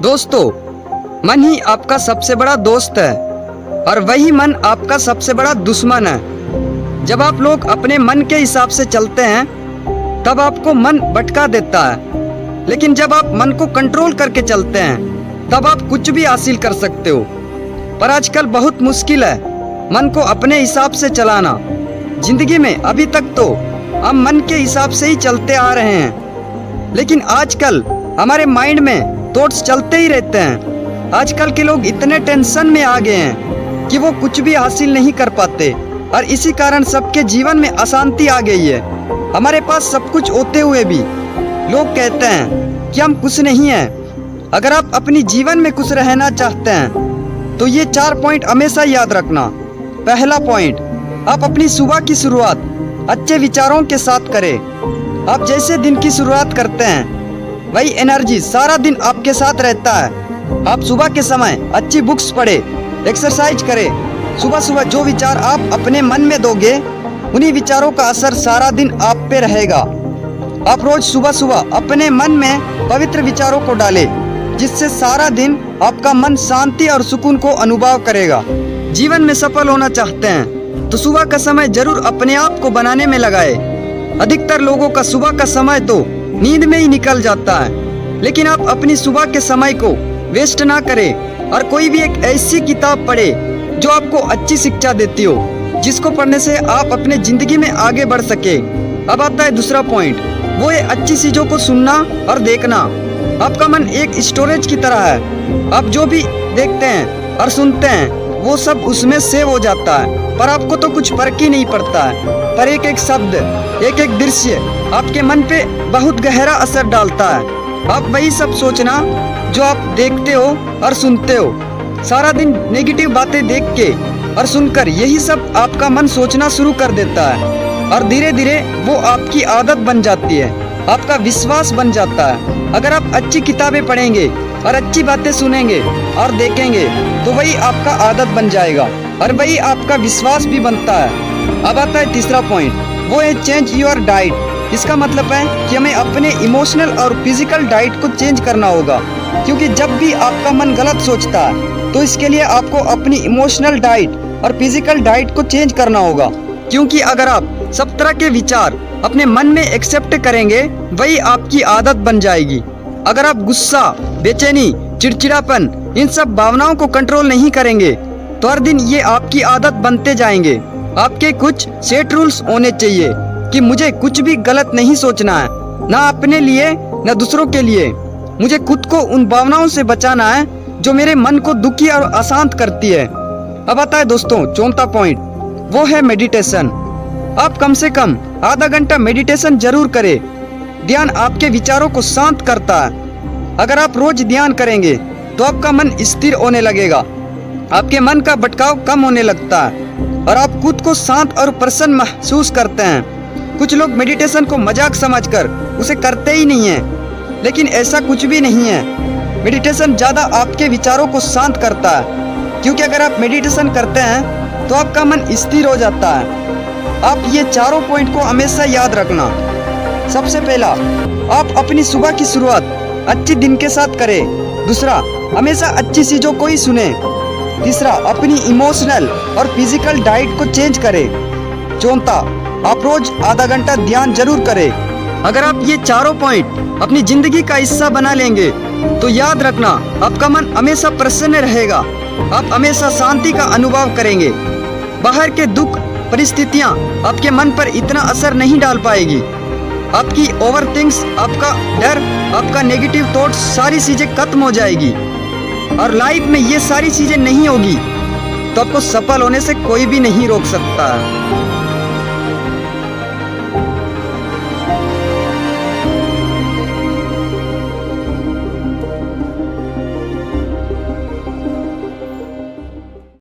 दोस्तों, मन ही आपका सबसे बड़ा दोस्त है और वही मन आपका सबसे बड़ा दुश्मन है। जब आप लोग अपने मन के हिसाब से चलते हैं तब आपको मन भटका देता है, लेकिन जब आप मन को कंट्रोल करके चलते हैं तब आप कुछ भी हासिल कर सकते हो। पर आजकल बहुत मुश्किल है मन को अपने हिसाब से चलाना। जिंदगी में अभी तक तो हम मन के हिसाब से ही चलते आ रहे हैं, लेकिन आजकल हमारे माइंड में थॉट्स चलते ही रहते हैं। आजकल के लोग इतने टेंशन में आ गए हैं कि वो कुछ भी हासिल नहीं कर पाते और इसी कारण सबके जीवन में अशांति आ गई है। हमारे पास सब कुछ होते हुए भी लोग कहते हैं कि हम खुश नहीं हैं। अगर आप अपनी जीवन में खुश रहना चाहते हैं तो ये 4 पॉइंट हमेशा याद रखना। पहला पॉइंट, आप अपनी सुबह की शुरुआत अच्छे विचारों के साथ करें। आप जैसे दिन की शुरुआत करते हैं वही एनर्जी सारा दिन आपके साथ रहता है। आप सुबह के समय अच्छी बुक्स पढ़े, एक्सरसाइज करें। सुबह सुबह जो विचार आप अपने मन में दोगे उन्हीं विचारों का असर सारा दिन आप पे रहेगा। आप रोज सुबह सुबह अपने मन में पवित्र विचारों को डालें, जिससे सारा दिन आपका मन शांति और सुकून को अनुभव करेगा। जीवन में सफल होना चाहते हैं तो सुबह का समय जरूर अपने आप को बनाने में लगाए। अधिकतर लोगों का सुबह का समय तो नींद में ही निकल जाता है, लेकिन आप अपनी सुबह के समय को वेस्ट ना करें और कोई भी एक ऐसी किताब पढ़े जो आपको अच्छी शिक्षा देती हो, जिसको पढ़ने से आप अपने जिंदगी में आगे बढ़ सके। अब आता है दूसरा पॉइंट, वो है अच्छी चीजों को सुनना और देखना। आपका मन एक स्टोरेज की तरह है। आप जो भी देखते हैं और सुनते हैं वो सब उसमें सेव हो जाता है, पर आपको तो कुछ फर्क ही नहीं पड़ता है। पर एक एक शब्द, एक एक दृश्य आपके मन पे बहुत गहरा असर डालता है। आप वही सब सोचना जो आप देखते हो और सुनते हो। सारा दिन नेगेटिव बातें देख के और सुनकर यही सब आपका मन सोचना शुरू कर देता है और धीरे धीरे वो आपकी आदत बन जाती है, आपका विश्वास बन जाता है। अगर आप अच्छी किताबें पढ़ेंगे और अच्छी बातें सुनेंगे और देखेंगे तो वही आपका आदत बन जाएगा और वही आपका विश्वास भी बनता है। अब आता है तीसरा पॉइंट, वो है चेंज योर डाइट। इसका मतलब है कि हमें अपने इमोशनल और फिजिकल डाइट को चेंज करना होगा, क्योंकि जब भी आपका मन गलत सोचता है तो इसके लिए आपको अपनी इमोशनल डाइट और फिजिकल डाइट को चेंज करना होगा। क्योंकि अगर आप सब तरह के विचार अपने मन में एक्सेप्ट करेंगे वही आपकी आदत बन जाएगी। अगर आप गुस्सा, बेचैनी, चिड़चिड़ापन इन सब भावनाओं को कंट्रोल नहीं करेंगे तो हर दिन ये आपकी आदत बनते जाएंगे। आपके कुछ सेट रूल्स होने चाहिए कि मुझे कुछ भी गलत नहीं सोचना है, ना अपने लिए ना दूसरों के लिए। मुझे खुद को उन भावनाओं से बचाना है जो मेरे मन को दुखी और अशांत करती है। अब आता है दोस्तों चौथा पॉइंट, वो है मेडिटेशन। आप कम से कम आधा घंटा मेडिटेशन जरूर करें। ध्यान आपके विचारों को शांत करता है। अगर आप रोज ध्यान करेंगे तो आपका मन स्थिर होने लगेगा, आपके मन का भटकाव कम होने लगता है और आप खुद को शांत और प्रसन्न महसूस करते हैं। कुछ लोग मेडिटेशन को मजाक समझकर उसे करते ही नहीं हैं, लेकिन ऐसा कुछ भी नहीं है। मेडिटेशन ज़्यादा आपके विचारों को शांत करता है, क्योंकि अगर आप मेडिटेशन करते हैं तो आपका मन स्थिर हो जाता है। आप ये चारों पॉइंट को हमेशा याद रखना। सबसे पहला, आप अपनी सुबह की शुरुआत अच्छे दिन के साथ करें। दूसरा, हमेशा अच्छी चीज़ों को ही सुने। तीसरा, अपनी इमोशनल और फिजिकल डाइट को चेंज करें। चौथा, आप रोज आधा घंटा ध्यान जरूर करें। अगर आप ये चारों पॉइंट अपनी जिंदगी का हिस्सा बना लेंगे तो याद रखना, आपका मन हमेशा प्रसन्न रहेगा। आप हमेशा शांति का अनुभव करेंगे। बाहर के दुख, परिस्थितियाँ आपके मन पर इतना असर नहीं डाल पाएगी। आपकी ओवरथिंक्स, आपका डर, आपका नेगेटिव थॉट्स, सारी चीज़ें खत्म हो जाएगी और लाइफ में ये सारी चीज़ें नहीं होगी तो आपको सफल होने से कोई भी नहीं रोक सकता है।